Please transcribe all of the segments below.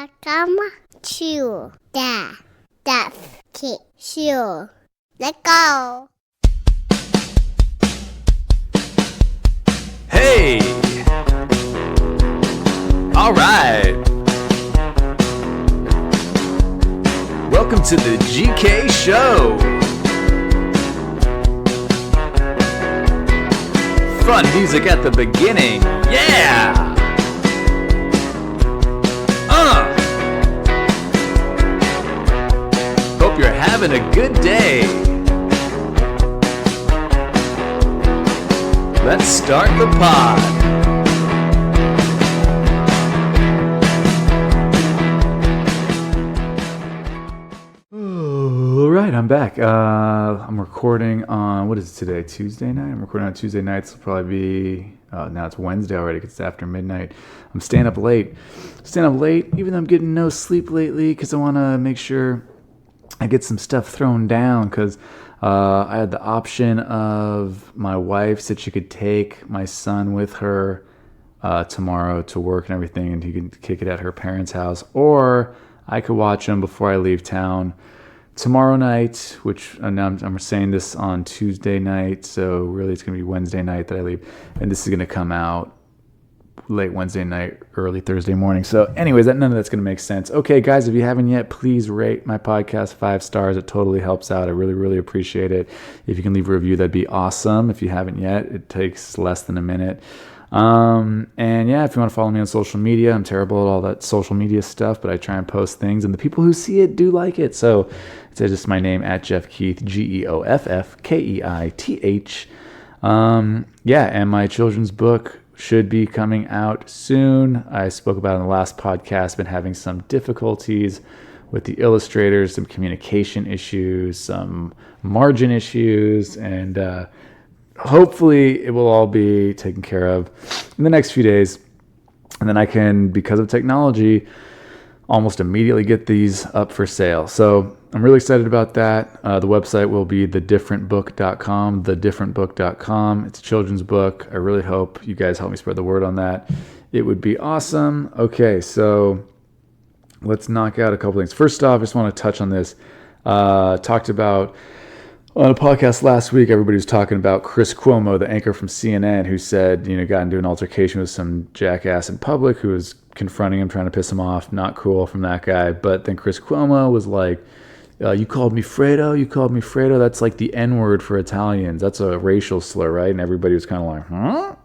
welcome to the Deaf Kid Show. Let's go. Hey! All right. Welcome to the GK Show. Fun music at the beginning. Yeah! Hope you're having a good day. Let's start the pod. All right, I'm back. I'm recording on, what is it today? Tuesday night? I'm recording on Tuesday nights. It'll probably be, now it's Wednesday already because it's after midnight. I'm staying up late, even though I'm getting no sleep lately because I want to make sure I get some stuff thrown down because I had the option of my wife said she could take my son with her tomorrow to work and everything, and he could kick it at her parents' house, or I could watch him before I leave town tomorrow night, which I'm saying this on Tuesday night, so really it's going to be Wednesday night that I leave, and this is going to come out late Wednesday night, early Thursday morning. So anyways, none of that's going to make sense. Okay, guys, if you haven't yet, please rate my podcast 5 stars. It totally helps out. I really, really appreciate it. If you can leave a review, that'd be awesome. If you haven't yet, it takes less than a minute. And yeah, if you want to follow me on social media, I'm terrible at all that social media stuff, but I try and post things, and the people who see it do like it. So it's just my name at Jeff Keith, GeoffKeith. Yeah, and my children's book should be coming out soon. I spoke about it in the last podcast, been having some difficulties with the illustrators, some communication issues, some margin issues, and hopefully it will all be taken care of in the next few days. And then I can, because of technology, almost immediately get these up for sale. So I'm really excited about that. The website will be thedifferentbook.com, thedifferentbook.com. It's a children's book. I really hope you guys help me spread the word on that. It would be awesome. Okay, so let's knock out a couple things. First off, I just want to touch on this. Talked about on a podcast last week, everybody was talking about Chris Cuomo, the anchor from CNN, who said, got into an altercation with some jackass in public who was confronting him, trying to piss him off. Not cool from that guy. But then Chris Cuomo was like, you called me Fredo. That's like the N-word for Italians. That's a racial slur, right? And everybody was kind of like, huh?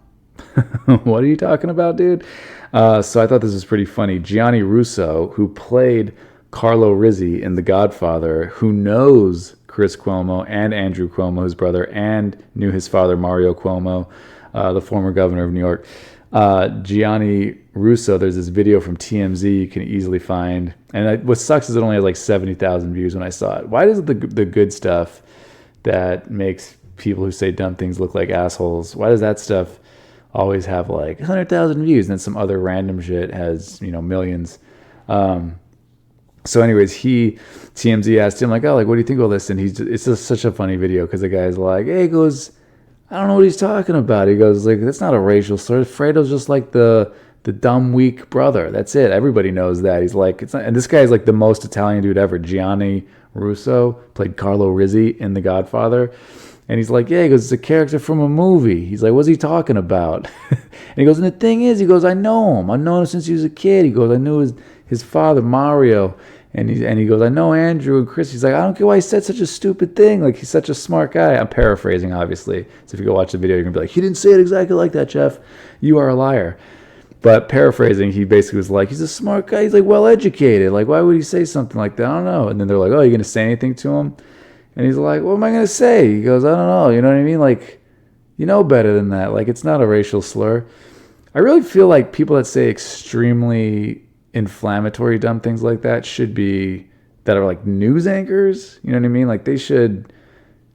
What are you talking about, dude? So I thought this was pretty funny. Gianni Russo, who played Carlo Rizzi in The Godfather, who knows Chris Cuomo and Andrew Cuomo, his brother, and knew his father, Mario Cuomo, the former governor of New York. Gianni Russo, there's this video from TMZ you can easily find. And what sucks is it only has like 70,000 views when I saw it. Why does the good stuff that makes people who say dumb things look like assholes, why does that stuff always have like 100,000 views? And then some other random shit has, millions. So anyways, TMZ asked him like, what do you think of all this? And it's just such a funny video because the guy's like, hey, he goes, I don't know what he's talking about. He goes like, that's not a racial slur. Fredo's just like the dumb, weak brother. That's it. Everybody knows that. He's like, it's not, and this guy's like the most Italian dude ever. Gianni Russo played Carlo Rizzi in The Godfather. And he's like, yeah, he goes, it's a character from a movie. He's like, what's he talking about? And he goes, and the thing is, he goes, I know him. I've known him since he was a kid. He goes, I knew his father, Mario. And he goes, I know Andrew and Chris. He's like, I don't get why he said such a stupid thing. Like, he's such a smart guy. I'm paraphrasing, obviously. So if you go watch the video, you're going to be like, he didn't say it exactly like that, Jeff. You are a liar. But paraphrasing, he basically was like, he's a smart guy. He's like well-educated. Like, why would he say something like that? I don't know. And then they're like, oh, are you going to say anything to him? And he's like, what am I going to say? He goes, I don't know. You know what I mean? Like, you know better than that. Like, it's not a racial slur. I really feel like people that say extremely inflammatory, dumb things like that that are like news anchors. You know what I mean? Like, they should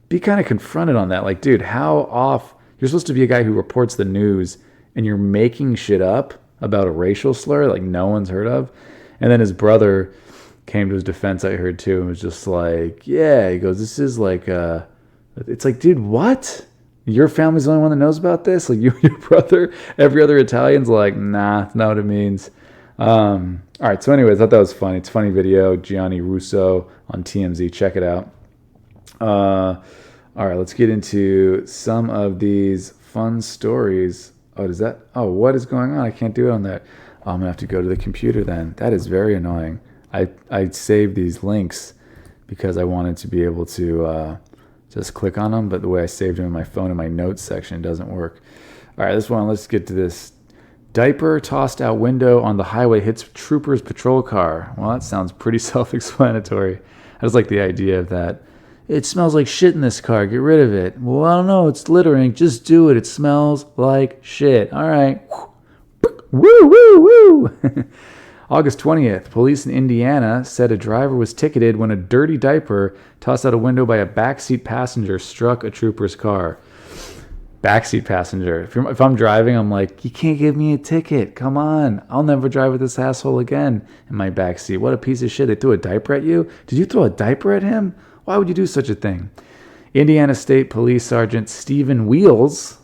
be kind of confronted on that. Like, dude, how off? You're supposed to be a guy who reports the news and you're making shit up about a racial slur like no one's heard of. And then his brother came to his defense, I heard too, and was just like, yeah, he goes, this is like, it's like, dude, what? Your family's the only one that knows about this? Like, you, your brother, every other Italian's like, nah, that's not what it means. All right. So anyways, I thought that was funny. It's a funny video. Gianni Russo on TMZ. Check it out. All right. Let's get into some of these fun stories. What is going on? I can't do it on that. Oh, I'm going to have to go to the computer then. That is very annoying. I saved these links because I wanted to be able to just click on them, but the way I saved them in my phone in my notes section doesn't work. All right, let's get to this. Diaper tossed out window on the highway hits trooper's patrol car. Well, that sounds pretty self-explanatory. I just like the idea of that. It smells like shit in this car. Get rid of it. Well, I don't know. It's littering. Just do it. It smells like shit. All right. Woo, woo, woo. August 20th, police in Indiana said a driver was ticketed when a dirty diaper tossed out a window by a backseat passenger struck a trooper's car. Backseat passenger. If I'm driving, I'm like, you can't give me a ticket. Come on. I'll never drive with this asshole again in my backseat. What a piece of shit. They threw a diaper at you? Did you throw a diaper at him? Why would you do such a thing? Indiana State Police Sergeant Stephen Wheels,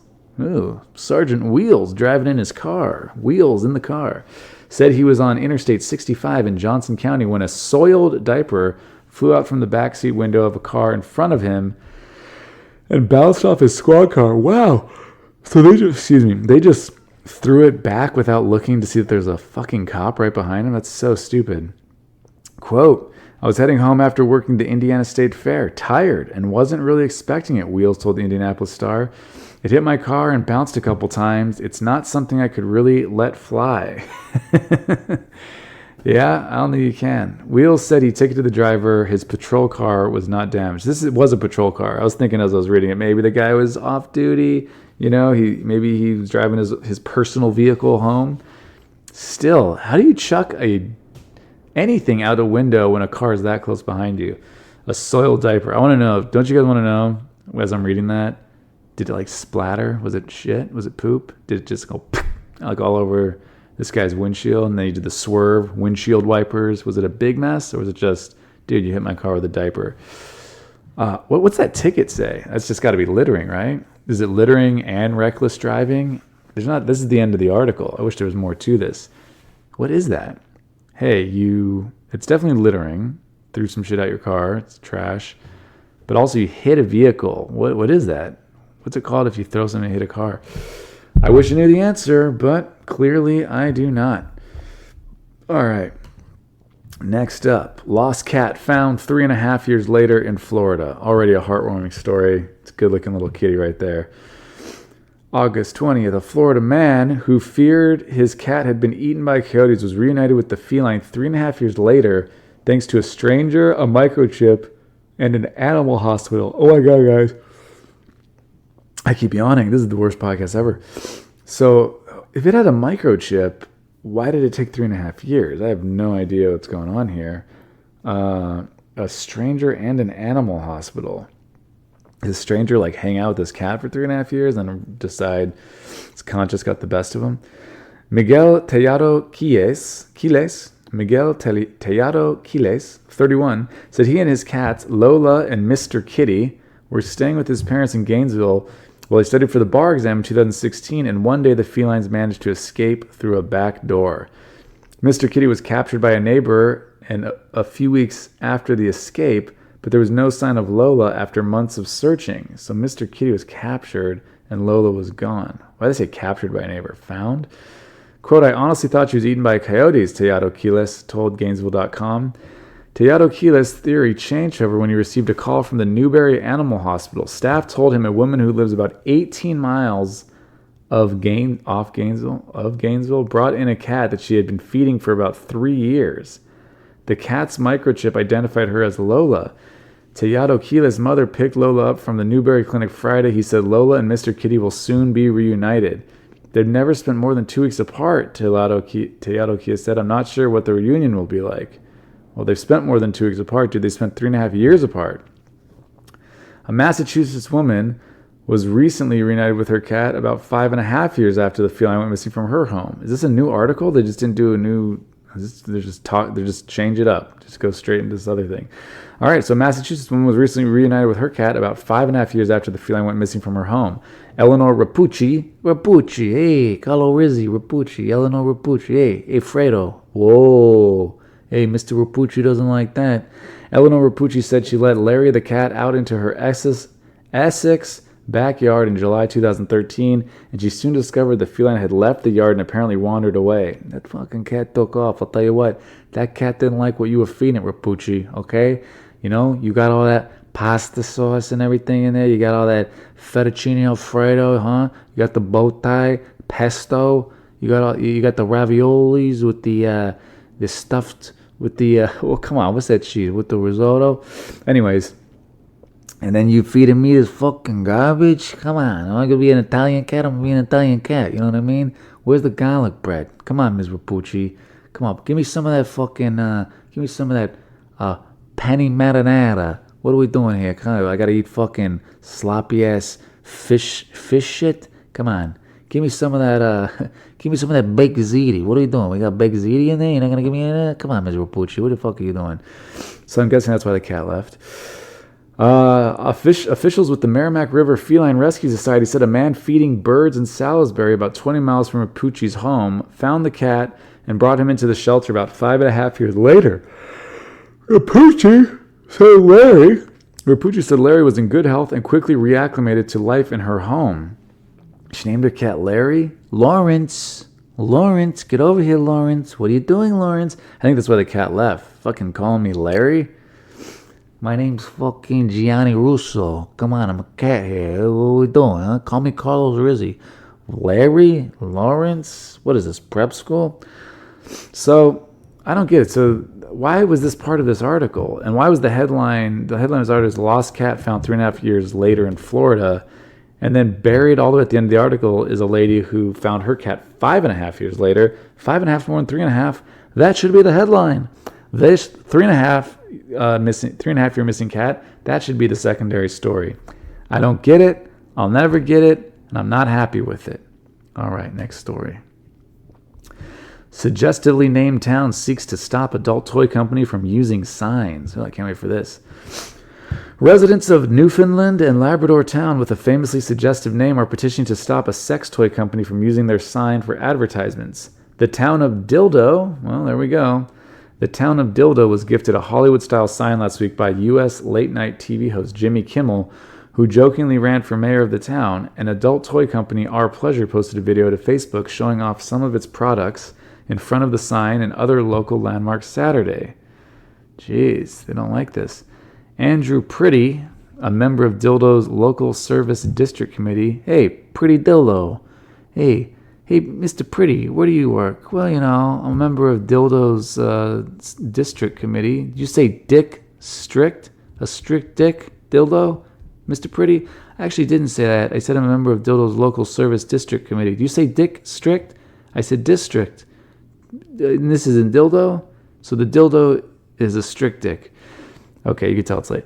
Sergeant Wheels driving in his car, wheels in the car, said he was on Interstate 65 in Johnson County when a soiled diaper flew out from the backseat window of a car in front of him and bounced off his squad car. Wow. So they just threw it back without looking to see if there's a fucking cop right behind him. That's so stupid. Quote, I was heading home after working the Indiana State Fair, tired, and wasn't really expecting it, Wheels told the Indianapolis Star. It hit my car and bounced a couple times. It's not something I could really let fly. Yeah, I don't think you can. Wheels said he ticketed the driver. His patrol car was not damaged. Was a patrol car. I was thinking as I was reading it, maybe the guy was off duty. Maybe he was driving his personal vehicle home. Still, how do you chuck anything out a window when a car is that close behind you? A soiled diaper. I want to know. Don't you guys want to know, as I'm reading that, did it splatter? Was it shit? Was it poop? Did it just go all over this guy's windshield? And then you did the swerve, windshield wipers. Was it a big mess? Or was it just, dude, you hit my car with a diaper? What's that ticket say? That's just got to be littering, right? Is it littering and reckless driving? There's not. This is the end of the article. I wish there was more to this. What is that? Hey, it's definitely littering. Threw some shit out your car. It's trash. But also you hit a vehicle. What is that? What's it called if you throw something and hit a car? I wish I knew the answer, but clearly I do not. All right. Next up, lost cat found 3.5 years later in Florida. Already a heartwarming story. It's a good-looking little kitty right there. August 20th, a Florida man who feared his cat had been eaten by coyotes was reunited with the feline 3.5 years later thanks to a stranger, a microchip, and an animal hospital. Oh my God, guys. I keep yawning. This is the worst podcast ever. So if it had a microchip, why did it take 3.5 years? I have no idea what's going on here. A stranger and an animal hospital. Does stranger hang out with this cat for 3.5 years and decide his conscience got the best of him? Miguel Tellado Quiles, 31, said he and his cats, Lola and Mr. Kitty, were staying with his parents in Gainesville while he studied for the bar exam in 2016, and one day the felines managed to escape through a back door. Mr. Kitty was captured by a neighbor and a few weeks after the escape, but there was no sign of Lola after months of searching. So Mr. Kitty was captured and Lola was gone. Why did they say captured by a neighbor? Found? Quote, I honestly thought she was eaten by coyotes, Tellado Quiles told Gainesville.com. Tellado Quiles' theory changed, however, when he received a call from the Newberry Animal Hospital. Staff told him a woman who lives about 18 miles of Gainesville brought in a cat that she had been feeding for about 3 years. The cat's microchip identified her as Lola. Tellado Quiles' mother picked Lola up from the Newberry Clinic Friday. He said Lola and Mr. Kitty will soon be reunited. They've never spent more than 2 weeks apart, Tellado Quiles said. I'm not sure what the reunion will be like. Well, they've spent more than 2 weeks apart. Dude, they spent 3.5 years apart. A Massachusetts woman was recently reunited with her cat about 5.5 years after the feline went missing from her home. Is this a new article? They just didn't do a new... They just change it up. Just go straight into this other thing. All right, so a Massachusetts woman was recently reunited with her cat about 5.5 years after the feline went missing from her home. Eleanor Rapucci, hey, Carlo Rizzi, Rapucci, Eleanor Rapucci, hey, Fredo, Whoa. Hey, Mr. Rapucci doesn't like that. Eleanor Rapucci said she let Larry the cat out into her Essex backyard in July 2013, and she soon discovered the feline had left the yard and apparently wandered away. That fucking cat took off. I'll tell you what, that cat didn't like what you were feeding it, Rapucci, okay? You know, you got all that pasta sauce and everything in there. You got all that fettuccine alfredo, huh? You got the bow tie, pesto. You got the raviolis with the stuffed with the oh, come on, what's that cheese with the risotto? Anyways, and then you feeding me this fucking garbage? Come on, am I gonna be an Italian cat? I'm gonna be an Italian cat. You know what I mean? Where's the garlic bread? Come on, Ms. Rapucci. Come on, give me some of that fucking give me some of that penny marinara. What are we doing here? I gotta eat fucking sloppy ass fish shit. Come on, give me some of that. Give me some of that baked ziti. What are you doing? We got baked ziti in there. You're not gonna give me any of that? Come on, Mr. Rapucci. What the fuck are you doing? So I'm guessing that's why the cat left. Officials with the Merrimack River Feline Rescue Society said a man feeding birds in Salisbury, about 20 miles from Rapucci's home, found the cat and brought him into the shelter about 5.5 years later. Rapucci said Larry was in good health and quickly reacclimated to life in her home. She named her cat Larry. Lawrence, get over here, Lawrence. What are you doing, Lawrence? I think that's why the cat left. Fucking calling me Larry? My name's fucking Gianni Russo. Come on, I'm a cat here. What are we doing, huh? Call me Carlos Rizzi. Larry? Lawrence? What is this, prep school? So, I don't get it. So, why was this part of this article? And why was the headline of this article, lost cat found 3.5 years later in Florida, and then buried all the way at the end of the article is a lady who found her cat 5.5 years later, 5.5 more than 3.5. That should be the headline. This 3.5 year missing cat, that should be the secondary story. I don't get it. I'll never get it, and I'm not happy with it. All right, next story. Suggestively named town seeks to stop adult toy company from using signs. Oh, I can't wait for this. Residents of Newfoundland and Labrador town with a famously suggestive name are petitioning to stop a sex toy company from using their sign for advertisements. The town of Dildo, well, there we go. The town of Dildo was gifted a Hollywood-style sign last week by U.S. late-night TV host Jimmy Kimmel, who jokingly ran for mayor of the town. An adult toy company, Our Pleasure, posted a video to Facebook showing off some of its products in front of the sign and other local landmarks Saturday. Jeez, they don't like this. Andrew Pretty, a member of Dildo's local service district committee. Hey, Pretty Dildo. Hey, Mr. Pretty, where do you work? Well, you know, I'm a member of Dildo's district committee. Did you say Dick Strict? A strict Dick Dildo? Mr. Pretty? I actually didn't say that. I said I'm a member of Dildo's local service district committee. Did you say Dick Strict? I said district. And this is in Dildo? So the Dildo is a strict dick. Okay, you can tell it's late.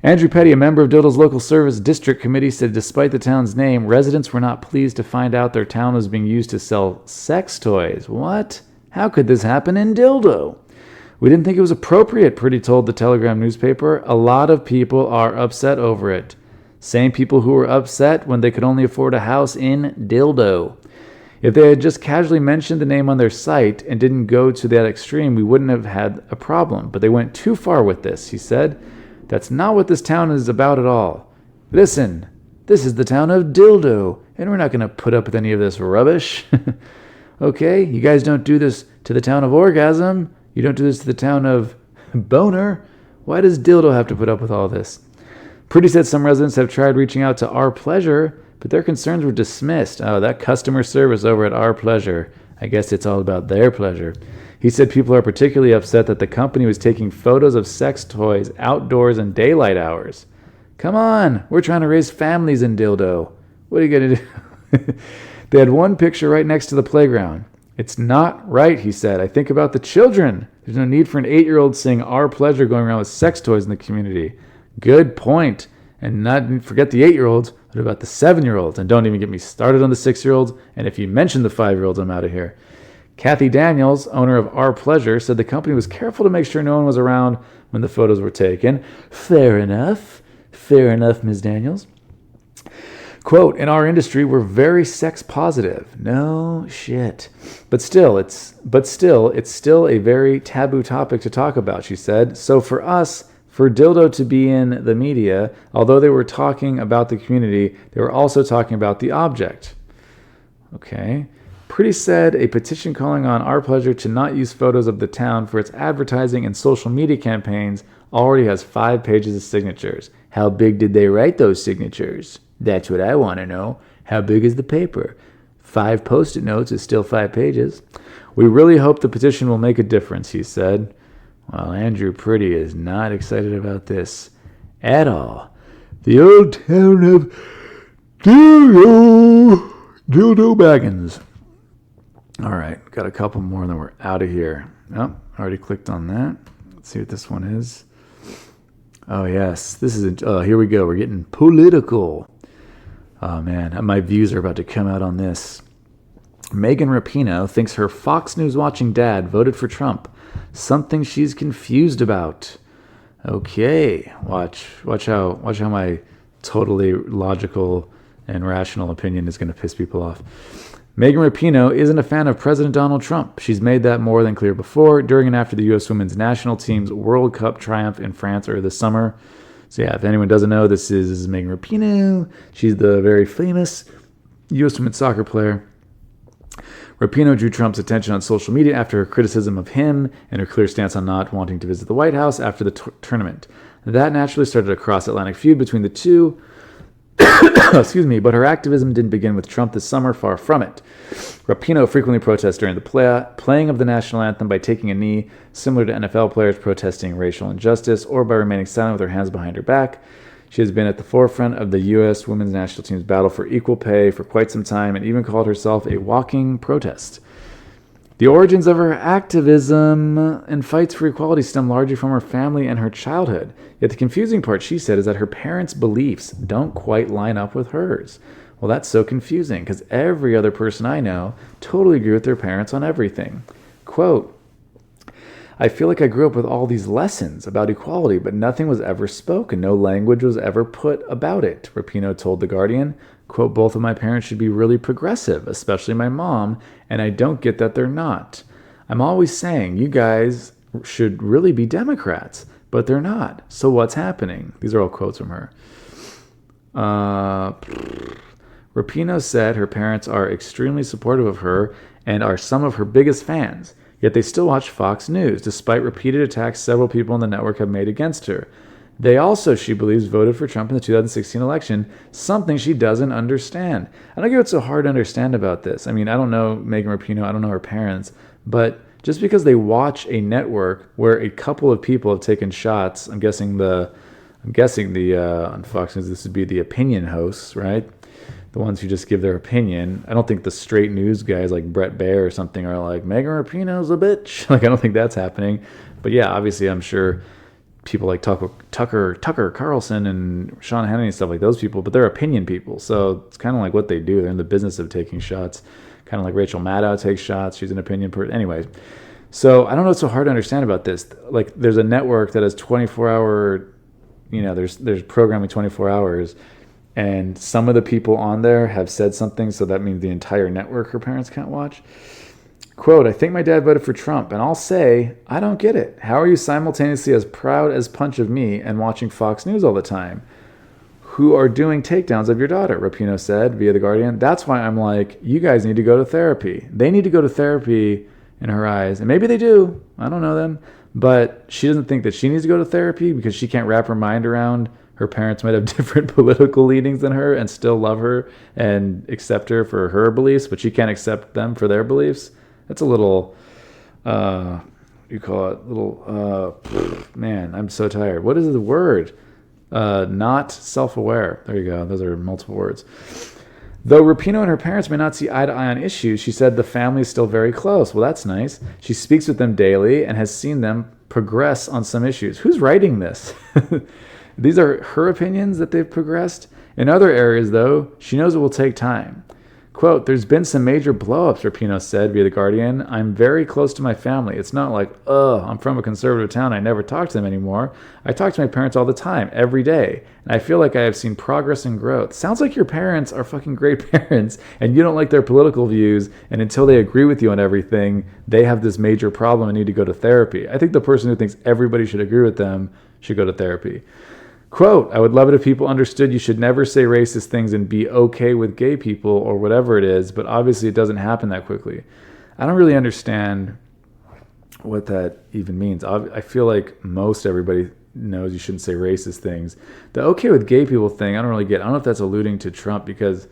Andrew Petty, a member of Dildo's local service district committee, said despite the town's name, residents were not pleased to find out their town was being used to sell sex toys. What? How could this happen in Dildo? We didn't think it was appropriate, Pretty told the Telegram newspaper. A lot of people are upset over it. Same people who were upset when they could only afford a house in Dildo. If they had just casually mentioned the name on their site and didn't go to that extreme, we wouldn't have had a problem. But they went too far with this, he said. That's not what this town is about at all. Listen, this is the town of Dildo, and we're not going to put up with any of this rubbish. Okay, you guys don't do this to the town of Orgasm. You don't do this to the town of Boner. Why does Dildo have to put up with all this? Pretty said some residents have tried reaching out to Our Pleasure, but their concerns were dismissed. Oh, that customer service over at Our Pleasure. I guess it's all about their pleasure. He said people are particularly upset that the company was taking photos of sex toys outdoors in daylight hours. Come on, we're trying to raise families in Dildo. What are you going to do? They had one picture right next to the playground. It's not right, he said. I think about the children. There's no need for an 8-year-old saying Our Pleasure going around with sex toys in the community. Good point. And not forget the 8-year-olds, but about the 7-year-olds. And don't even get me started on the 6-year-olds. And if you mention the 5-year-olds, I'm out of here. Kathy Daniels, owner of Our Pleasure, said the company was careful to make sure no one was around when the photos were taken. Fair enough. Fair enough, Ms. Daniels. Quote, in our industry, we're very sex positive. No shit. But still, it's still a very taboo topic to talk about, she said. So for us, for dildo to be in the media, although they were talking about the community, they were also talking about the object. Okay. Pretty said a petition calling on Our Pleasure to not use photos of the town for its advertising and social media campaigns already has 5 pages of signatures. How big did they write those signatures? That's what I want to know. How big is the paper? 5 post-it notes is still 5 pages. We really hope the petition will make a difference, he said. Well, Andrew Pretty is not excited about this at all. The old town of Dildo Baggins. All right, got a couple more, then we're out of here. Oh, already clicked on that. Let's see what this one is. Oh, yes. This is, here we go. We're getting political. Oh, man. My views are about to come out on this. Megan Rapinoe thinks her Fox News watching dad voted for Trump. Something she's confused about. Okay. Watch how my totally logical and rational opinion is going to piss people off. Megan Rapinoe isn't a fan of President Donald Trump. She's made that more than clear before, during and after the U.S. women's national team's World Cup triumph in France earlier this summer. So yeah, if anyone doesn't know, this is Megan Rapinoe. She's the very famous U.S. women's soccer player. Rapinoe drew Trump's attention on social media after her criticism of him and her clear stance on not wanting to visit the White House after the tournament. That naturally started a cross-Atlantic feud between the two. Excuse me, but her activism didn't begin with Trump this summer, far from it. Rapinoe frequently protests during the playing of the national anthem by taking a knee, similar to NFL players protesting racial injustice, or by remaining silent with her hands behind her back. She has been at the forefront of the U.S. women's national team's battle for equal pay for quite some time and even called herself a walking protest. The origins of her activism and fights for equality stem largely from her family and her childhood. Yet the confusing part, she said, is that her parents' beliefs don't quite line up with hers. Well, that's so confusing because every other person I know totally agree with their parents on everything. Quote, I feel like I grew up with all these lessons about equality, but nothing was ever spoken. No language was ever put about it, Rapinoe told The Guardian. Quote, both of my parents should be really progressive, especially my mom, and I don't get that they're not. I'm always saying you guys should really be Democrats, but they're not. So what's happening? These are all quotes from her. Rapinoe said her parents are extremely supportive of her and are some of her biggest fans, yet they still watch Fox News, despite repeated attacks several people on the network have made against her. They also, she believes, voted for Trump in the 2016 election, something she doesn't understand. I don't get what's so hard to understand about this. I mean, I don't know Megan Rapinoe, I don't know her parents, but just because they watch a network where a couple of people have taken shots, I'm guessing the on Fox News this would be the opinion hosts, right? The ones who just give their opinion. I don't think the straight news guys like Brett Baer or something are like, Megan Rapinoe's a bitch. Like, I don't think that's happening. But yeah, obviously I'm sure people like Tucker Carlson and Sean Hannity and stuff like those people, but they're opinion people. So it's kind of like what they do. They're in the business of taking shots. Kind of like Rachel Maddow takes shots. She's an opinion person. Anyways, so I don't know what's so hard to understand about this. Like, there's a network that has 24-hour, there's programming 24 hours, and some of the people on there have said something, so that means the entire network her parents can't watch. Quote, I think my dad voted for Trump, and I'll say, I don't get it. How are you simultaneously as proud as punch of me and watching Fox News all the time? Who are doing takedowns of your daughter, Rapinoe said via The Guardian. That's why I'm like, you guys need to go to therapy. They need to go to therapy in her eyes, and maybe they do. I don't know them. But she doesn't think that she needs to go to therapy because she can't wrap her mind around her parents might have different political leanings than her and still love her and accept her for her beliefs, but she can't accept them for their beliefs. That's a little, man, I'm so tired. What is the word? Not self-aware. There you go. Those are multiple words. Though Rapinoe and her parents may not see eye to eye on issues, she said the family is still very close. Well, that's nice. She speaks with them daily and has seen them progress on some issues. Who's writing this? These are her opinions that they've progressed. In other areas, though, she knows it will take time. Quote, there's been some major blowups, Rapinoe said via The Guardian. I'm very close to my family. It's not like, I'm from a conservative town. I never talk to them anymore. I talk to my parents all the time, every day. And I feel like I have seen progress and growth. Sounds like your parents are fucking great parents and you don't like their political views. And until they agree with you on everything, they have this major problem and need to go to therapy. I think the person who thinks everybody should agree with them should go to therapy. Quote, I would love it if people understood you should never say racist things and be okay with gay people or whatever it is, but obviously it doesn't happen that quickly. I don't really understand what that even means. I feel like most everybody knows you shouldn't say racist things. The okay with gay people thing, I don't really get. I don't know if that's alluding to Trump because,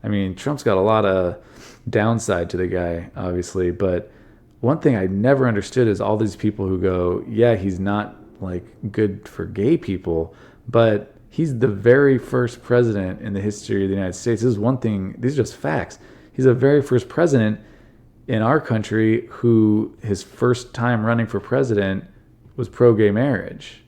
I mean, Trump's got a lot of downside to the guy, obviously, but one thing I never understood is all these people who go, yeah, he's not like good for gay people, but he's the very first president in the history of the United States. This is one thing. These are just facts. He's the very first president in our country who his first time running for president was pro-gay marriage,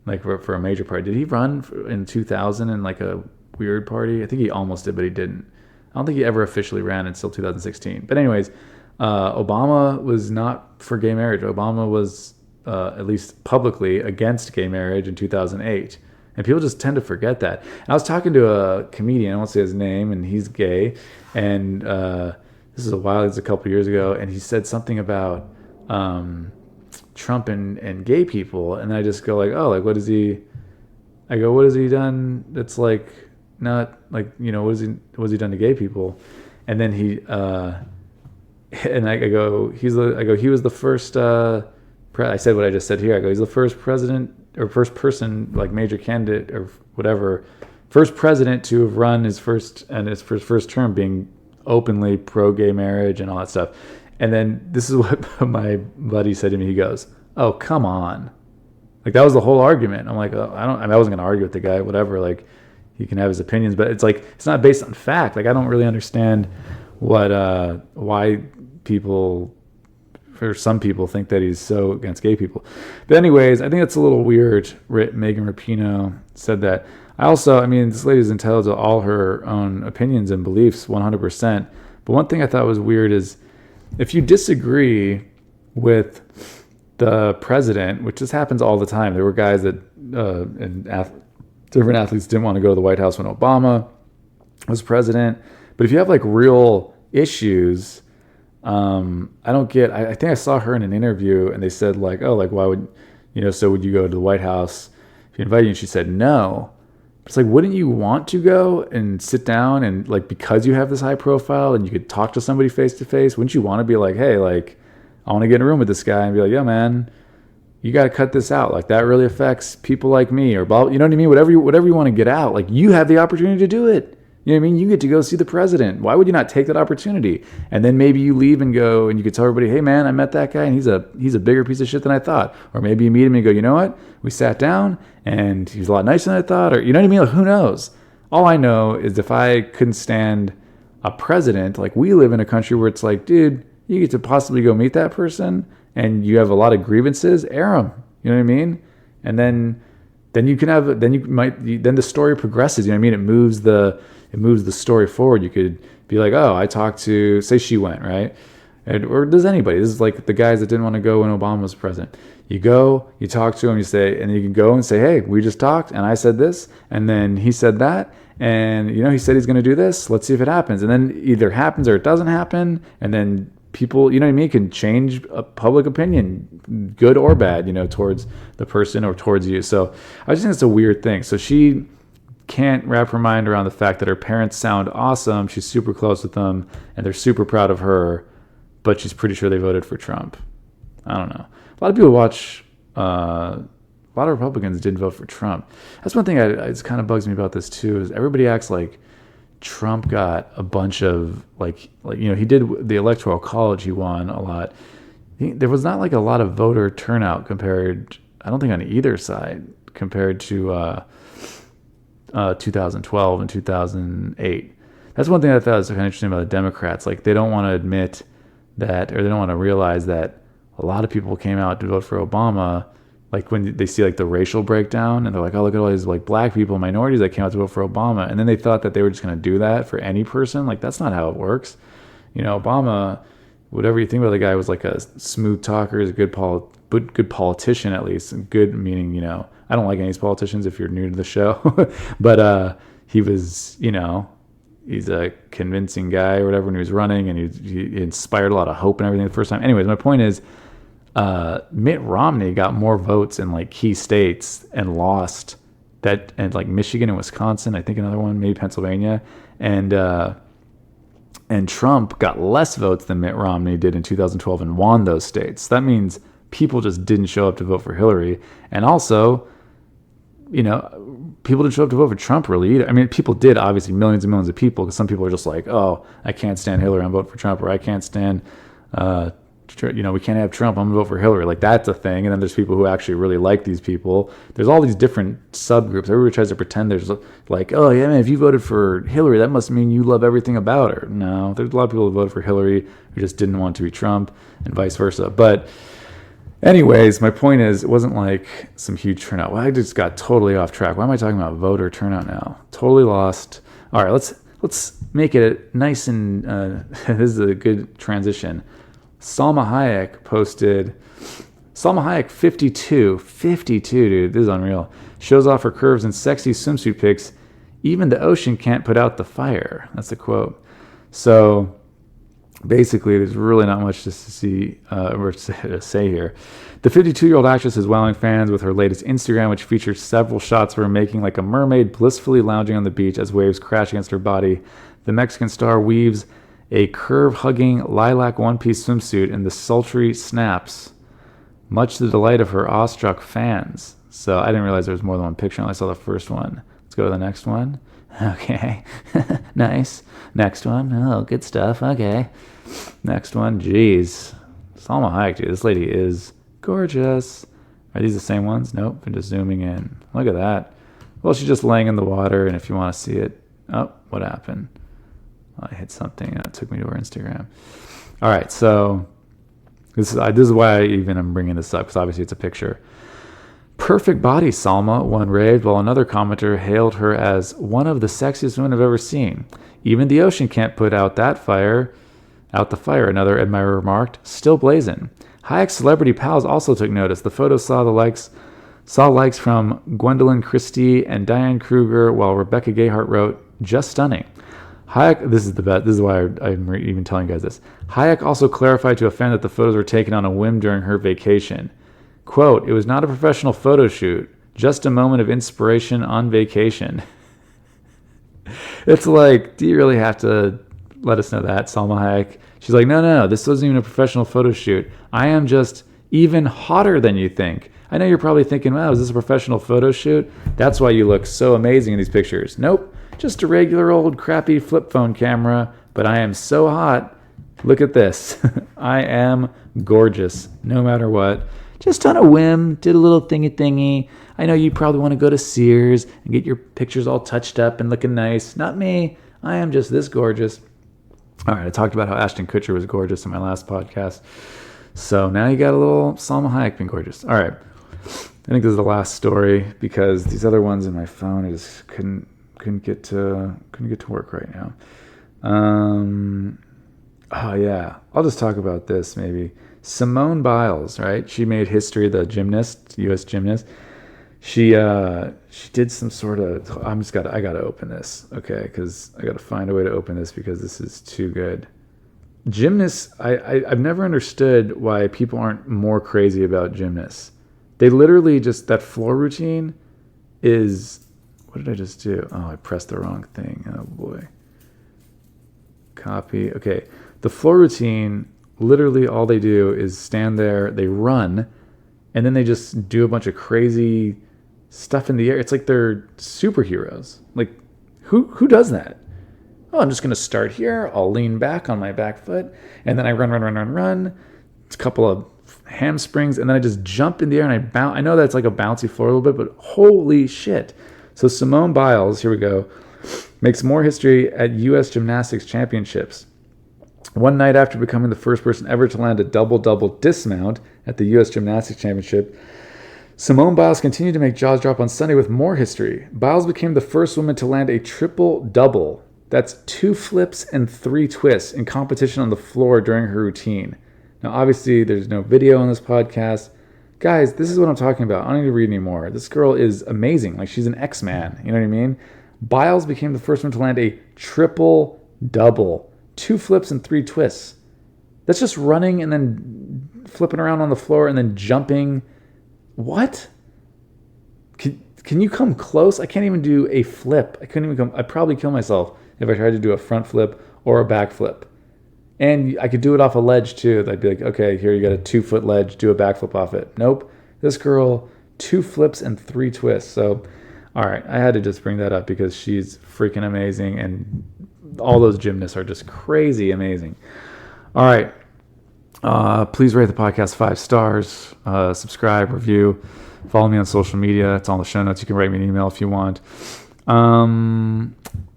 like for a major party. Did he run in 2000 in like a weird party? I think he almost did, but he didn't. I don't think he ever officially ran until 2016. But anyways, Obama was not for gay marriage. Obama was at least publicly against gay marriage in 2008. And people just tend to forget that. And I was talking to a comedian, I won't say his name, and he's gay. And this is a couple years ago, and he said something about Trump and gay people. And I just go like, oh, like what has he done that's like not like, you know, what has he done to gay people? And then he he was the first I said what I just said here. I go, he's the first president or first person, like major candidate or whatever, first president to have run his first term being openly pro-gay marriage and all that stuff. And then this is what my buddy said to me. He goes, oh, come on. Like that was the whole argument. I'm like, I wasn't going to argue with the guy, whatever. Like he can have his opinions, but it's like, it's not based on fact. Like I don't really understand why some people think that he's so against gay people. But anyways, I think that's a little weird. Megan Rapinoe said that. This lady is entitled to all her own opinions and beliefs 100%. But one thing I thought was weird is if you disagree with the president, which just happens all the time. There were guys that different athletes didn't want to go to the White House when Obama was president. But if you have like real issues, I don't get. I think I saw her in an interview, and they said like, "Oh, like why would so would you go to the White House if you invited you?" And she said no. It's like, wouldn't you want to go and sit down and like because you have this high profile and you could talk to somebody face to face? Wouldn't you want to be like, hey, like I want to get in a room with this guy and be like, yeah, man, you got to cut this out. Like that really affects people like me or blah. You know what I mean? Whatever you want to get out, like you have the opportunity to do it. You know what I mean? You get to go see the president. Why would you not take that opportunity? And then maybe you leave and go and you could tell everybody, hey man, I met that guy and he's a bigger piece of shit than I thought. Or maybe you meet him and you go, you know what? We sat down and he was a lot nicer than I thought. Or you know what I mean? Like, who knows? All I know is if I couldn't stand a president, like we live in a country where it's like, dude, you get to possibly go meet that person and you have a lot of grievances, air them. You know what I mean? And then the story progresses. You know what I mean? It moves the story forward. You could be like, oh, I talked to, say she went, right? Or does anybody? This is like the guys that didn't want to go when Obama was president. You go, you talk to him, you say, and you can go and say, hey, we just talked, and I said this, and then he said that, and he said he's going to do this. Let's see if it happens. And then either happens or it doesn't happen, and then people, you know what I mean, can change a public opinion, good or bad, towards the person or towards you. So I just think it's a weird thing. So she can't wrap her mind around the fact that her parents sound awesome. She's super close with them, and they're super proud of her, but she's pretty sure they voted for Trump. I don't know. A lot of people watch. A lot of Republicans did vote for Trump. That's one thing it kind of bugs me about this too. Is everybody acts like Trump got a bunch of like he did the Electoral College. He won a lot. There was not like a lot of voter turnout compared. I don't think on either side compared to 2012 and 2008. That's one thing I thought was kind of interesting about the Democrats. Like they don't want to admit that, or they don't want to realize that a lot of people came out to vote for Obama like when they see like the racial breakdown and they're like, oh, look at all these like black people, minorities that came out to vote for Obama. And then they thought that they were just going to do that for any person. Like, that's not how it works. Obama, whatever you think about the guy, was like a smooth talker, is a good politician, at least. Good meaning, I don't like any politicians if you're new to the show, but he was, he's a convincing guy or whatever when he was running, and he inspired a lot of hope and everything the first time. Anyways, my point is, Mitt Romney got more votes in like key states and lost that, and like Michigan and Wisconsin, I think another one, maybe Pennsylvania, and Trump got less votes than Mitt Romney did in 2012 and won those states. That means people just didn't show up to vote for Hillary, and also, people didn't show up to vote for Trump really either. I mean, people did, obviously, millions and millions of people, because some people are just like, oh, I can't stand Hillary, I'm voting for Trump, or I can't stand we can't have Trump, I'm gonna vote for Hillary. Like, that's a thing. And then there's people who actually really like these people. There's all these different subgroups. Everybody tries to pretend there's like, oh yeah, man, if you voted for Hillary, that must mean you love everything about her. No, there's a lot of people who voted for Hillary who just didn't want to be Trump, and vice versa. But anyways, my point is, it wasn't like some huge turnout. Well, I just got totally off track. Why am I talking about voter turnout now? Totally lost. All right, let's make it nice and this is a good transition. Salma Hayek posted, Salma Hayek 52, dude, this is unreal. Shows off her curves and sexy swimsuit pics. Even the ocean can't put out the fire. That's a quote. So basically, there's really not much to see or to say here. The 52-year-old actress is wowing fans with her latest Instagram, which features several shots of her making like a mermaid blissfully lounging on the beach as waves crash against her body. The Mexican star weaves a curve-hugging lilac one-piece swimsuit in the sultry snaps, much to the delight of her awestruck fans. So I didn't realize there was more than one picture until I saw the first one. Let's go to the next one. Okay. Nice. Next one. Oh, good stuff. Okay. Next one. Jeez. Salma Hayek, dude. This lady is gorgeous. Are these the same ones? Nope. I'm just zooming in. Look at that. Well, she's just laying in the water, and if you want to see it... Oh, what happened? I hit something and it took me to her Instagram. All right, so this is why I'm bringing this up, because obviously it's a picture. Perfect body, Salma, one raved, while another commenter hailed her as one of the sexiest women I've ever seen. Even the ocean can't put out the fire, another admirer remarked, still blazing. Hayek's celebrity pals also took notice. The photo saw likes from Gwendolyn Christie and Diane Kruger, while Rebecca Gayhart wrote, just stunning. Hayek, this is the best. This is why I'm even telling you guys this. Hayek also clarified to a fan that the photos were taken on a whim during her vacation. Quote, it was not a professional photo shoot, just a moment of inspiration on vacation. It's like, do you really have to let us know that, Salma Hayek? She's like, no, this wasn't even a professional photo shoot. I am just even hotter than you think. I know you're probably thinking, wow, is this a professional photo shoot? That's why you look so amazing in these pictures. Nope. Just a regular old crappy flip phone camera, but I am so hot. Look at this. I am gorgeous, no matter what. Just on a whim, did a little thingy. I know you probably want to go to Sears and get your pictures all touched up and looking nice. Not me. I am just this gorgeous. All right, I talked about how Ashton Kutcher was gorgeous in my last podcast. So now you got a little Salma Hayek being gorgeous. All right. I think this is the last story, because these other ones in my phone I just couldn't get to work right now. Oh yeah, I'll just talk about this maybe. Simone Biles, right? She made history, the gymnast, U.S. gymnast. She did some sort of. I gotta open this, okay? Because I gotta find a way to open this, because this is too good. Gymnasts, I've never understood why people aren't more crazy about gymnasts. They literally just, that floor routine is. What did I just do? Oh, I pressed the wrong thing. Oh, boy. Copy. Okay. The floor routine, literally all they do is stand there, they run, and then they just do a bunch of crazy stuff in the air. It's like they're superheroes. Like, who does that? Oh, I'm just going to start here. I'll lean back on my back foot, and then I run. It's a couple of hamstrings, and then I just jump in the air, and I bounce. I know that's like a bouncy floor a little bit, but holy shit. So Simone Biles, here we go, makes more history at U.S. Gymnastics Championships. One night after becoming the first person ever to land a double-double dismount at the U.S. Gymnastics Championship, Simone Biles continued to make jaws drop on Sunday with more history. Biles became the first woman to land a triple-double. That's 2 flips and 3 twists in competition on the floor during her routine. Now, obviously, there's no video on this podcast. Guys, this is what I'm talking about. I don't need to read anymore. This girl is amazing. Like, she's an X-Man. You know what I mean? Biles became the first one to land a triple-double. 2 flips and 3 twists. That's just running and then flipping around on the floor and then jumping. What? Can you come close? I can't even do a flip. I'd probably kill myself if I tried to do a front flip or a back flip. And I could do it off a ledge too. I'd be like, okay, here you got a 2-foot ledge, do a backflip off it. Nope. This girl, 2 flips and 3 twists. So, all right, I had to just bring that up because she's freaking amazing. And all those gymnasts are just crazy amazing. All right. Please rate the podcast 5 stars. Subscribe, review. Follow me on social media. It's all in the show notes. You can write me an email if you want.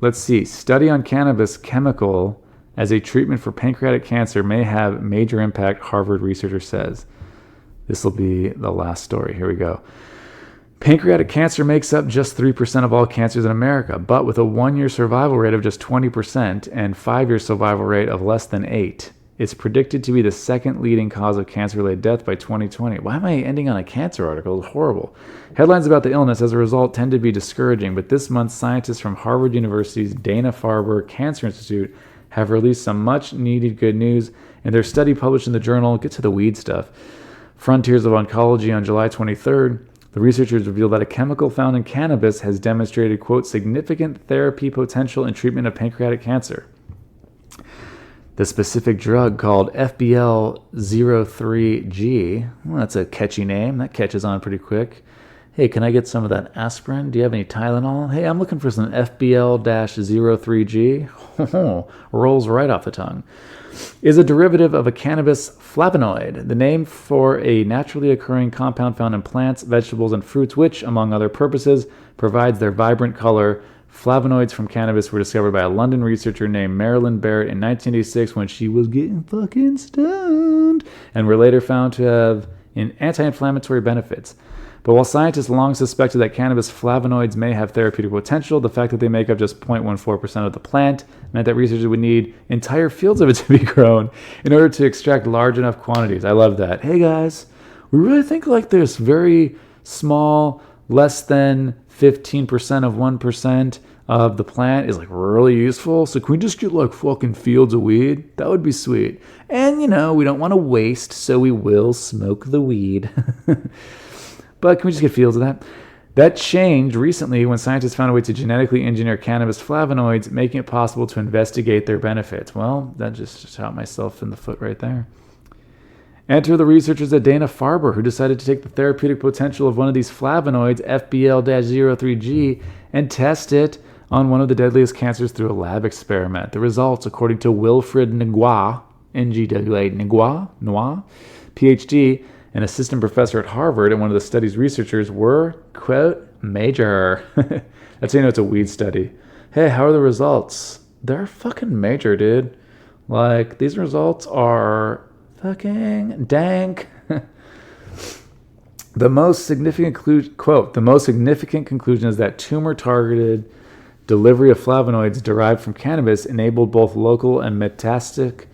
Let's see. Study on cannabis chemical as a treatment for pancreatic cancer may have major impact, Harvard researcher says. This will be the last story. Here we go. Pancreatic cancer makes up just 3% of all cancers in America, but with a 1-year survival rate of just 20% and 5-year survival rate of less than 8%. It's predicted to be the second leading cause of cancer-related death by 2020. Why am I ending on a cancer article? It's horrible. Headlines about the illness, as a result, tend to be discouraging, but this month, scientists from Harvard University's Dana-Farber Cancer Institute have released some much-needed good news in their study published in the journal, get to the weed stuff, Frontiers of Oncology on July 23rd. The researchers revealed that a chemical found in cannabis has demonstrated, quote, significant therapy potential in treatment of pancreatic cancer. The specific drug called FBL03G, well, that's a catchy name. That catches on pretty quick. Hey, can I get some of that aspirin? Do you have any Tylenol? Hey, I'm looking for some FBL-03G. Rolls right off the tongue. Is a derivative of a cannabis flavonoid, the name for a naturally occurring compound found in plants, vegetables, and fruits, which, among other purposes, provides their vibrant color. Flavonoids from cannabis were discovered by a London researcher named Marilyn Barrett in 1986 when she was getting fucking stoned, and were later found to have anti-inflammatory benefits. But while scientists long suspected that cannabis flavonoids may have therapeutic potential, the fact that they make up just 0.14% of the plant meant that researchers would need entire fields of it to be grown in order to extract large enough quantities. I love that. Hey guys, we really think like this very small, less than 15% of 1% of the plant is like really useful. So can we just get like fucking fields of weed? That would be sweet. And you know, we don't want to waste, so we will smoke the weed. But can we just get fields of that? That changed recently when scientists found a way to genetically engineer cannabis flavonoids, making it possible to investigate their benefits. Well, that just shot myself in the foot right there. Enter the researchers at Dana-Farber, who decided to take the therapeutic potential of one of these flavonoids, FBL-03G, and test it on one of the deadliest cancers through a lab experiment. The results, according to Wilfred Ngwa, Ngwa, Noir, PhD, an assistant professor at Harvard and one of the study's researchers, were, quote, major. That's how you know it's a weed study. Hey, how are the results? They're fucking major, dude. Like, these results are fucking dank. The most significant conclusion is that tumor-targeted delivery of flavonoids derived from cannabis enabled both local and metastatic.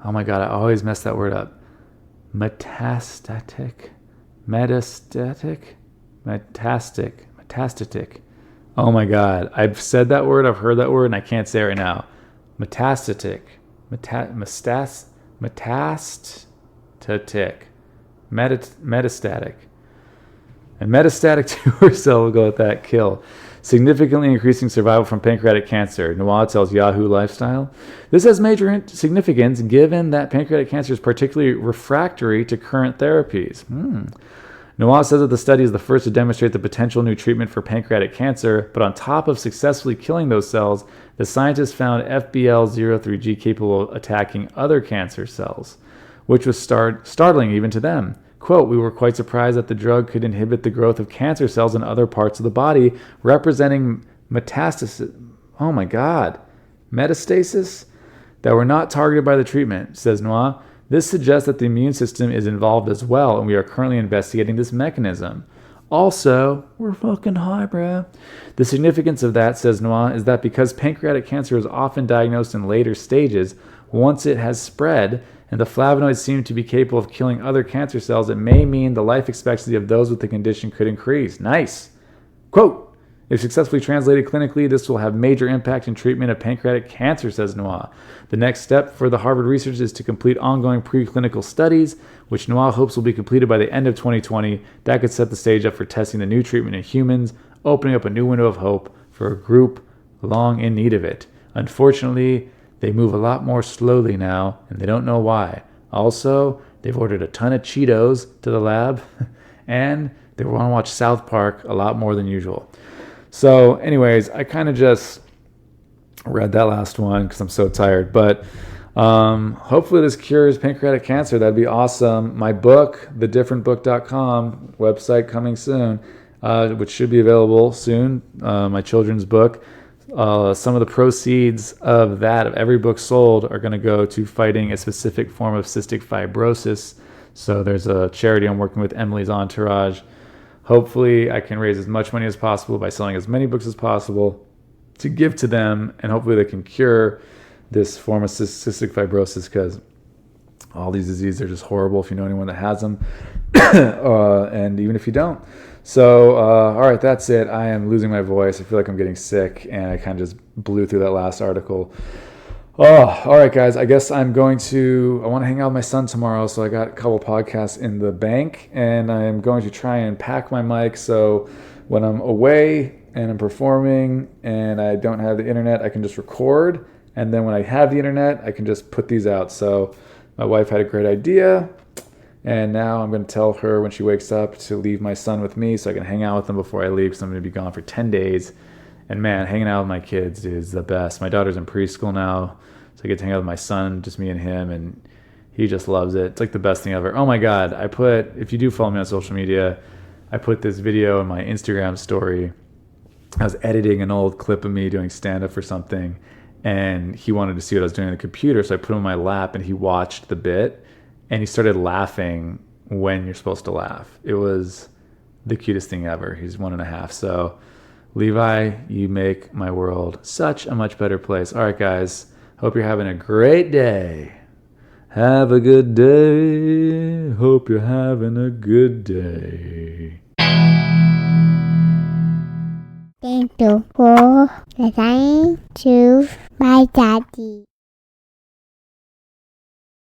Oh my god, I always mess that word up. Metastatic. Oh my god, I've said that word, I've heard that word, and I can't say it right now. Metastatic. Metastatic. And metastatic tumor cell, we'll go with that, kill. Significantly increasing survival from pancreatic cancer. Noah tells Yahoo Lifestyle. This has major significance given that pancreatic cancer is particularly refractory to current therapies. Noah says that the study is the first to demonstrate the potential new treatment for pancreatic cancer, but on top of successfully killing those cells, the scientists found FBL03G capable of attacking other cancer cells, which was startling even to them. Quote, we were quite surprised that the drug could inhibit the growth of cancer cells in other parts of the body, representing metastasis. Oh my God. Metastasis that were not targeted by the treatment, says Noah. This suggests that the immune system is involved as well, and we are currently investigating this mechanism. Also, we're fucking high, bro. The significance of that, says Noah, is that because pancreatic cancer is often diagnosed in later stages, once it has spread, and the flavonoids seem to be capable of killing other cancer cells, it may mean the life expectancy of those with the condition could increase. Nice. Quote, if successfully translated clinically, this will have major impact in treatment of pancreatic cancer, says Noah. The next step for the Harvard researchers is to complete ongoing preclinical studies, which Noah hopes will be completed by the end of 2020. That could set the stage up for testing the new treatment in humans, opening up a new window of hope for a group long in need of it. Unfortunately, they move a lot more slowly now, and they don't know why. Also, they've ordered a ton of Cheetos to the lab, and they want to watch South Park a lot more than usual. So anyways, I kind of just read that last one because I'm so tired. But hopefully this cures pancreatic cancer. That'd be awesome. My book, thedifferentbook.com, website coming soon, which should be available soon, my children's book. Some of the proceeds of that, of every book sold, are going to go to fighting a specific form of cystic fibrosis. So there's a charity I'm working with, Emily's Entourage. Hopefully I can raise as much money as possible by selling as many books as possible to give to them, and hopefully they can cure this form of cystic fibrosis, because all these diseases are just horrible if you know anyone that has them, and even if you don't. So, all right, that's it. I am losing my voice. I feel like I'm getting sick, and I kind of just blew through that last article. Oh, all right, guys. I guess I want to hang out with my son tomorrow, so I got a couple podcasts in the bank, and I'm going to try and pack my mic so when I'm away and I'm performing and I don't have the internet, I can just record, and then when I have the internet, I can just put these out. So my wife had a great idea, and now I'm going to tell her when she wakes up to leave my son with me so I can hang out with him before I leave, because I'm going to be gone for 10 days. And man, hanging out with my kids is the best. My daughter's in preschool now, so I get to hang out with my son, just me and him, and he just loves it. It's like the best thing ever. Oh my God, if you do follow me on social media, I put this video in my Instagram story. I was editing an old clip of me doing stand-up for something, and he wanted to see what I was doing on the computer, so I put him on my lap, and he watched the bit, and he started laughing when you're supposed to laugh. It was the cutest thing ever. He's 1.5, so Levi, you make my world such a much better place. All right, guys. Hope you're having a great day. Have a good day. Hope you're having a good day. Thank you for listening to my daddy.